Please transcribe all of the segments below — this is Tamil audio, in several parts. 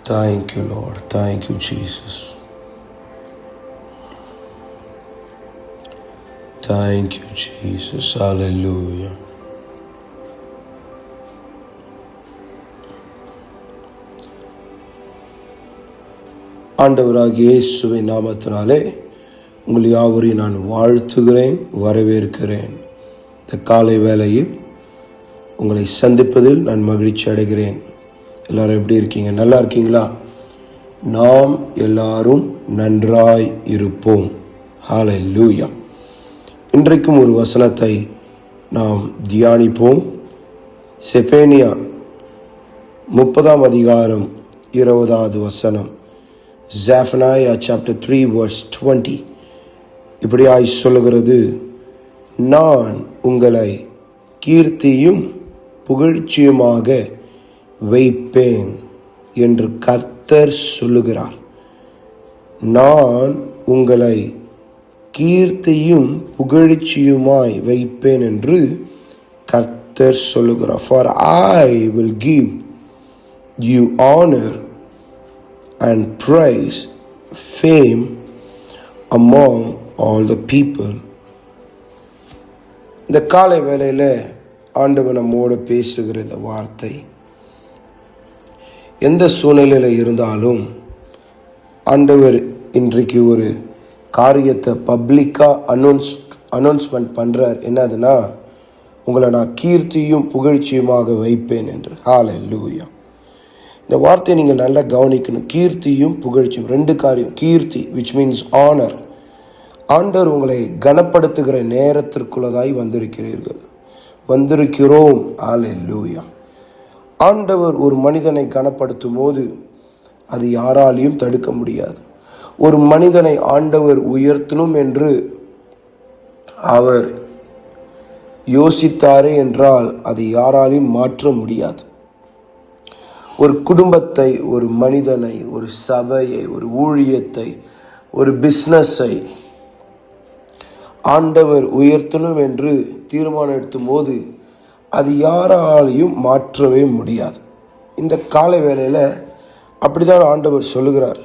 Thank you, Lord. Thank you, Jesus. Thank you, Jesus. Hallelujah. ஆண்டவராகிய இயேசுவின் நாமத்தினாலே உங்கள் யாவரையும் நான் வாழ்த்துகிறேன், வரவேற்கிறேன். இந்த காலை வேளையில் உங்களை சந்திப்பதில் நான் மகிழ்ச்சி அடைகிறேன். எல்லாரும் எப்படி இருக்கீங்க? நல்லா இருக்கீங்களா? நாம் எல்லாரும் நன்றாய் இருப்போம். ஹல்லேலூயா. இன்றைக்கும் ஒரு வசனத்தை நாம் தியானிப்போம். செபனியா 30 அதிகாரம் 20வது வசனம். Zephaniah chapter 3 verse 20 இப்படியாய் சொல்லுகிறது, நான் உங்களை கீர்த்தியும் புகழ்ச்சியுமாக வைப்பேன் என்று கர்த்தர் சொல்லுகிறார். நான் உங்களை கீர்த்தியும் புகழ்ச்சியுமாய் வைப்பேன் என்று கர்த்தர் சொல்லுகிறார். For I will give you honor and praise, fame among all the people. இந்த காலை வேளையில் ஆண்டவர் நம்மோடு பேசுகிற இந்த வார்த்தை, எந்த சூழ்நிலையில் இருந்தாலும் ஆண்டவர் இன்றைக்கு ஒரு காரியத்தை பப்ளிக்காக அனௌன்ஸ்மெண்ட் பண்ணுறார். என்னதுன்னா, உங்களை நான் கீர்த்தியும் புகழ்ச்சியுமாக வைப்பேன் என்று. ஹல்லேலூயா. இந்த வார்த்தையை நீங்கள் நல்லா கவனிக்கணும். கீர்த்தியும் புகழ்ச்சியும், ரெண்டு காரியம். கீர்த்தி which means honor. ஆண்டவர் உங்களை கனப்படுத்துகிற நேரத்திற்குள்ளதாய் வந்திருக்கிறோம். ஹல்லேலூயா. ஆண்டவர் ஒரு மனிதனை கனப்படுத்தும் போது அது யாராலையும் தடுக்க முடியாது. ஒரு மனிதனை ஆண்டவர் உயர்த்தணும் என்று அவர் யோசித்தாரே என்றால் அதை யாராலையும் மாற்ற முடியாது. ஒரு குடும்பத்தை, ஒரு மனிதனை, ஒரு சபையை, ஒரு ஊழியத்தை, ஒரு பிஸ்னஸை ஆண்டவர் உயர்த்தணும் என்று தீர்மானம் எடுத்தும் போது அது யாராலையும் மாற்றவே முடியாது. இந்த காலை வேளையில் அப்படிதான் ஆண்டவர் சொல்லுகிறார்.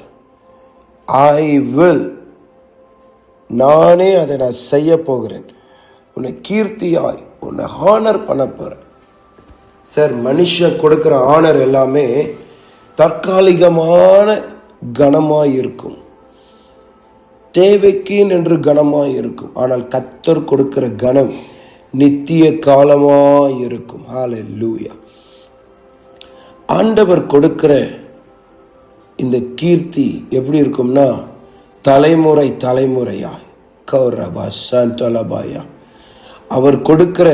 ஐ வில், நானே அதை நான் செய்ய போகிறேன். உன்னை கீர்த்தியாய், உன்னை ஹானர் பண்ண போகிறேன். சார், மனுஷன் கொடுக்குற ஆனர் எல்லாமே தற்காலிகமான கனமாய் இருக்கும், தேவைக்கு என்று கனமாய் இருக்கும். ஆனால் கர்த்தர் கொடுக்கிற கனம் நித்திய காலமாய் இருக்கும். ஹல்லேலூயா. ஆண்டவர் கொடுக்கிற இந்த கீர்த்தி எப்படி இருக்கும்னா, தலைமுறை தலைமுறையாய் கௌரபா சந்தலபாயா. அவர் கொடுக்கிற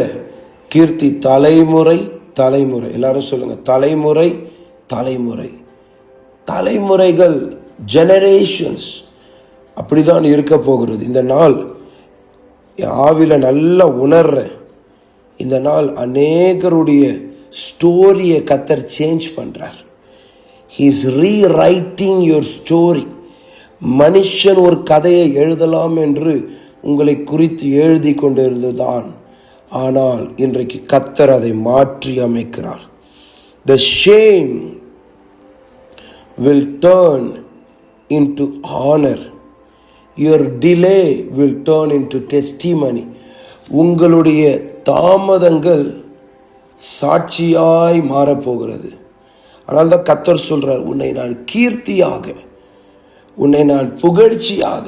கீர்த்தி தலைமுறை தலைமுறை. எல்லாரும் சொல்லுங்க, தலைமுறை தலைமுறை. தலைமுறைகள், ஜெனரேஷன்ஸ் அப்படிதான் இருக்க போகிறது. இந்த நாள் ஆவில நல்லா உணர்றேன். இந்த நாள் அநேகருடைய ஸ்டோரியை கர்த்தர் சேஞ்ச் பண்றார். He is rewriting your story. மனுஷன் ஒரு கதையை எழுதலாம் என்று உங்களை குறித்து எழுதி கொண்டிருந்ததுதான். ஆனால் இன்றைக்கு கர்த்தர் அதை மாற்றி அமைக்கிறார். The shame will turn into honor. Your delay will turn into testimony. உங்களுடைய தாமதங்கள் சாட்சியாய் மாறப்போகிறது. ஆனால் தான் கர்த்தர் சொல்றார், உன்னை நான் கீர்த்தியாக, உன்னை நான் புகழ்ச்சியாக.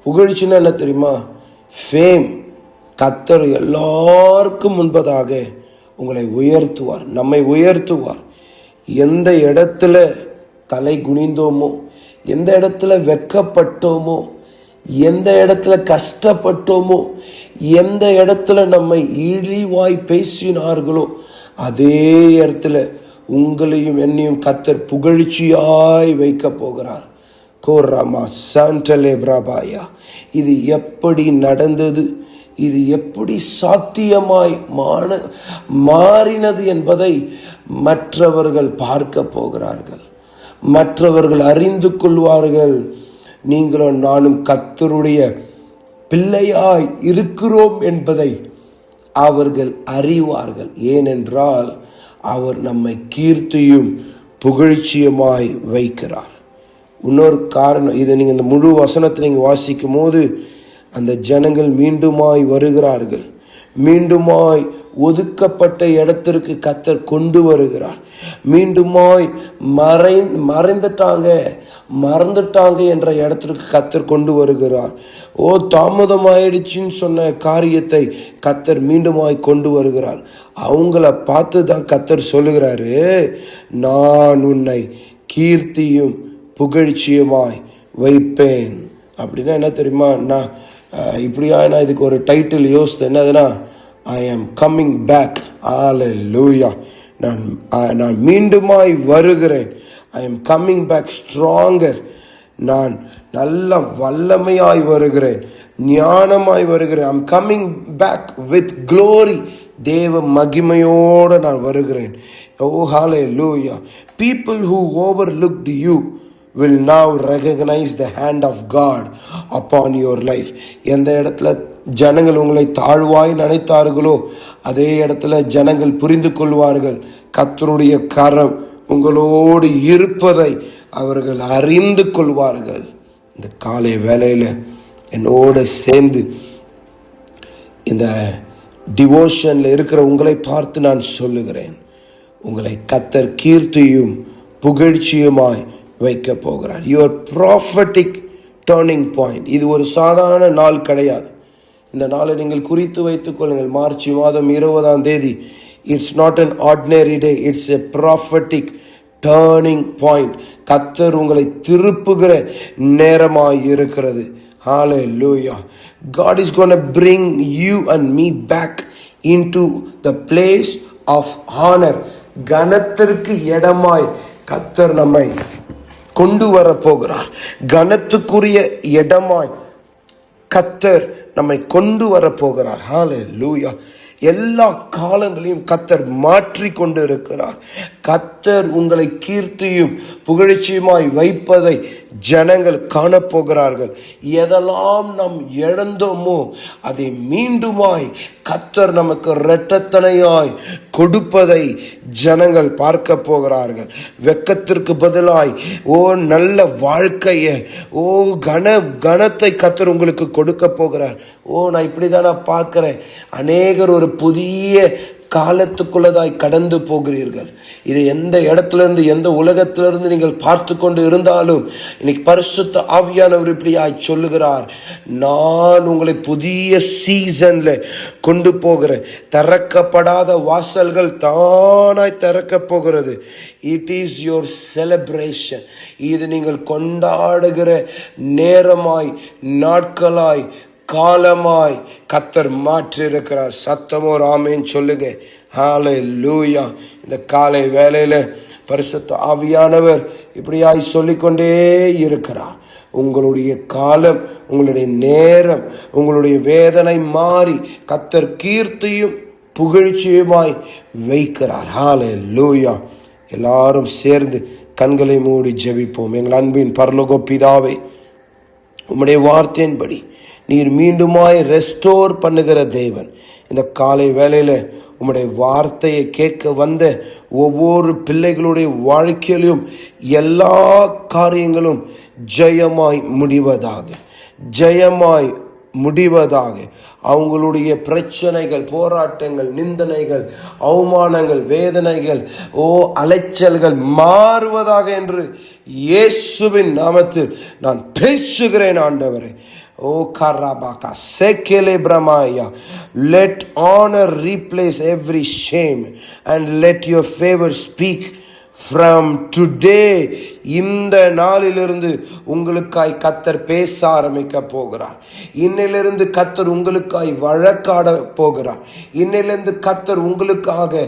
புகழ்ச்சின்னா என்ன தெரியுமா? ஃபேம். கர்த்தர் எல்லாருக்கும் முன்பதாக உங்களை உயர்த்துவார், நம்மை உயர்த்துவார். எந்த இடத்துல தலை குனிந்தோமோ, எந்த இடத்துல வெக்கப்பட்டோமோ, எந்த இடத்துல கஷ்டப்பட்டோமோ, எந்த இடத்துல நம்மை இழிவாய் பேசினார்களோ, அதே இடத்துல உங்களையும் என்னையும் கர்த்தர் புகழ்ச்சியாய் வைக்க போகிறார். கோராமா சாண்டலே பிரபாயா. இது எப்படி நடந்தது, இது எப்படி சாத்தியமாய் மாறினது என்பதை மற்றவர்கள் பார்க்க போகிறார்கள், மற்றவர்கள் அறிந்து கொள்வார்கள். நீங்களும் நானும் கர்த்தருடைய பிள்ளையாய் இருக்கிறோம் என்பதை அவர்கள் அறிவார்கள். ஏனென்றால் அவர் நம்மை கீர்த்தியும் புகழ்ச்சியமாய் வைக்கிறார். இன்னொரு காரணம், இதை நீங்கள் இந்த முழு வசனத்தை நீங்கள் வாசிக்கும் போது அந்த ஜனங்கள் மீண்டுமாய் வருகிறார்கள். மீண்டுமாய் ஒதுக்கப்பட்ட இடத்திற்கு கர்த்தர் கொண்டு வருகிறார். மீண்டுமாய் மறந்துட்டாங்க என்ற இடத்திற்கு கர்த்தர் கொண்டு வருகிறார். தாமதமாயிடுச்சின்னு சொன்ன காரியத்தை கர்த்தர் மீண்டுமாய் கொண்டு வருகிறார். அவங்கள பார்த்து தான் கர்த்தர் சொல்லுகிறாரு, நான் உன்னை கீர்த்தியும் புகழ்ச்சியுமாய் வைப்பேன். அப்படின்னா என்ன தெரியுமா? நான் நான் இதுக்கு ஒரு டைட்டில் யோசித்தேன். என்னதுன்னா, ஐ ஆம் கம்மிங் பேக். ஹல்லேலூயா. நான் மீண்டுமாய் வருகிறேன். ஐ ஆம் கம்மிங் பேக் ஸ்ட்ராங்கர். நான் நல்ல வல்லமையாய் வருகிறேன், ஞானமாய் வருகிறேன். ஐ ஆம் கம்மிங் பேக் வித் க்ளோரி. தேவ மகிமையோடு நான் வருகிறேன். ஹல்லேலூயா. People who overlooked you will now recognize the hand of God upon your life. எந்த இடத்துல ஜனங்கள் உங்களை தாழ்வாய் நினைத்தார்களோ அதே இடத்துல ஜனங்கள் புரிந்து கொள்வார்கள், கர்த்தருடைய கரம் உங்களோடு இருப்பதை அவர்கள் அறிந்து கொள்வார்கள். இந்த காலை வேளையில் என்னோட சேர்ந்து இந்த டிவோஷனில் இருக்கிற உங்களை பார்த்து நான் சொல்லுகிறேன், உங்களை கர்த்தர் கீர்த்தியும் புகழ்ச்சியுமாய் வைக்க போகிறார். Your prophetic turning point. இது ஒரு சாதாரண நாள் கிடையாது. இந்த நாளை நீங்கள் குறித்து வைத்துக் கொள்ளுங்கள். மார்ச் மாதம் 20 it's not an ordinary day, it's a prophetic turning point. கர்த்தர் உங்களை திருப்புகிற நேரமாய் இருக்கிறது. ஹல்லேலூயா. God is going to bring you and me back into the place of honor. கனத்திற்கு இடமாய் கர்த்தர் நம்மை கொண்டு வர போகிறார். கனத்துக்குரிய இடமாய் கர்த்தர் நம்மை கொண்டு வர போகிறார். ஹல்லேலூயா. எல்லா காலங்களையும் கர்த்தர் மாற்றி கொண்டு இருக்கிறார். கர்த்தர் உங்களை கீர்த்தியும் புகழ்ச்சியுமாய் வைப்பதை ஜனங்கள் காணப்போகிறார்கள். எதெல்லாம் நாம் இழந்தோமோ அதை மீண்டுமாய் கர்த்தர் நமக்கு இரட்டத்தனையாய் கொடுப்பதை ஜனங்கள் பார்க்க போகிறார்கள். வெட்கத்திற்கு பதிலாய் நல்ல வாழ்க்கையை, கனத்தை கர்த்தர் உங்களுக்கு கொடுக்க போகிறார். நான் இப்படிதான் நான் பார்க்கிறேன். அநேகர் ஒரு புதிய காலத்துக்குள்ளதாய் கடந்து போகிறீர்கள். இது எந்த இடத்திலிருந்து, எந்த உலகத்திலிருந்து நீங்கள் பார்த்து கொண்டு இருந்தாலும் இன்னைக்கு பரிசுத்த ஆவியானவர் இப்படியாய் சொல்லுகிறார், நான் உங்களை புதிய சீசன்ல கொண்டு போகிறேன். திறக்கப்படாத வாசல்கள் தானாய் திறக்க போகிறது. It is your celebration. இது நீங்கள் கொண்டாடுகிற நேரமாய், நாட்களாய், காலமாய் கர்த்தர் மாற்றி இருக்கிறார். சத்தமோ ஆமென் சொல்லுங்க. ஹல்லேலூயா. இந்த காலை வேளையில பரிசுத்த ஆவியானவர் இப்படியாய் சொல்லிக்கொண்டே இருக்கிறார். உங்களுடைய காலம், உங்களுடைய நேரம், உங்களுடைய வேதனை மாறி கர்த்தர் கீர்த்தியும் புகழ்ச்சியுமாய் வைக்கிறார். ஹல்லேலூயா. எல்லாரும் சேர்ந்து கண்களை மூடி ஜெபிப்போம். எங்கள் அன்பின் பரலோக பிதாவே, உம்முடைய வார்த்தையின்படி நீர் மீண்டுமாய் ரெஸ்டோர் பண்ணுகிற தேவன். இந்த காலை வேளையில் உம்முடைய வார்த்தையை கேட்க வந்த ஒவ்வொரு பிள்ளைகளுடைய வாழ்க்கையிலும் எல்லா காரியங்களும் ஜெயமாய் முடிவதாக. அவங்களுடைய பிரச்சனைகள், போராட்டங்கள், நிந்தனைகள், அவமானங்கள், வேதனைகள், அலைச்சல்கள் மாறுவதாக என்று இயேசுவின் நாமத்தில் நான் பேசுகிறேன். ஆண்டவரே, Karabaka Sekele Bramaya, let honor replace every shame and let your favor speak from today. இந்த நாளிலிருந்து உங்களுக்காய் கர்த்தர் பேச ஆரம்பிக்க போகிறார். இன்னிலிருந்து கர்த்தர் உங்களுக்காய் வழக்காட போகிறார். இன்னிலிருந்து கர்த்தர் உங்களுக்காக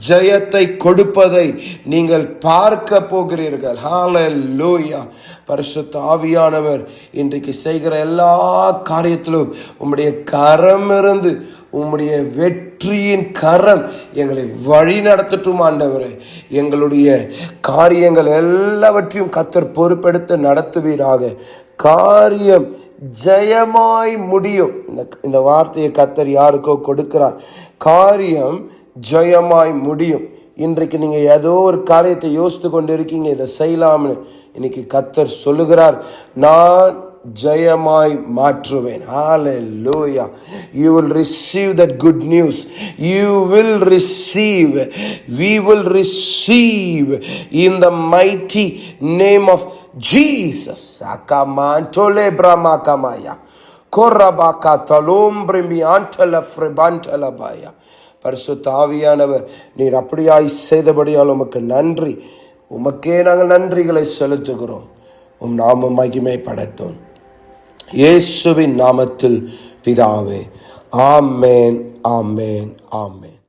ஜெயத்தை கொடுப்பதை நீங்கள் பார்க்க போகிறீர்கள். ஹல்லேலூயா. பரிசுத்த ஆவியானவர் இன்றைக்கு செய்கிற எல்லா காரியத்திலும் உம்முடைய கரம் இருந்து, உம்முடைய வெற்றியின் கரம் எங்களை வழி நடத்தட்டும். ஆண்டவரே, எங்களுடைய காரியங்கள் எல்லாவற்றையும் கர்த்தர் பொறுப்பெடுத்து நடத்துவீராக. காரியம் ஜெயமாய் முடியும். இந்த வார்த்தையை கர்த்தர் யாருக்கோ கொடுக்கிறார். காரியம் ஜெயமாய் முடியும். இன்றைக்கு நீங்கள் ஏதோ ஒரு காரியத்தை யோசித்து கொண்டு இருக்கீங்க, இதை செய்யலாம்னு. இன்னைக்கு கர்த்தர் சொல்லுகிறார், நான் ஜெயமாய் மாற்றுவேன். Hallelujah. You will receive that good news. You will receive. We will receive in the mighty name of Jesus. Akamantole bramakamaya. Korabaka talombrimi antala frebantala baya. பரிசுத்த ஆவியானவர், நீர் அப்படியாய் செய்தபடியால் உமக்கு நன்றி. உமக்கே நாங்கள் நன்றிகளை செலுத்துகிறோம். உம் நாமம் மகிமைப்படட்டும். இயேசுவின் நாமத்தில் பிதாவே. ஆமென், ஆமென், ஆமென்.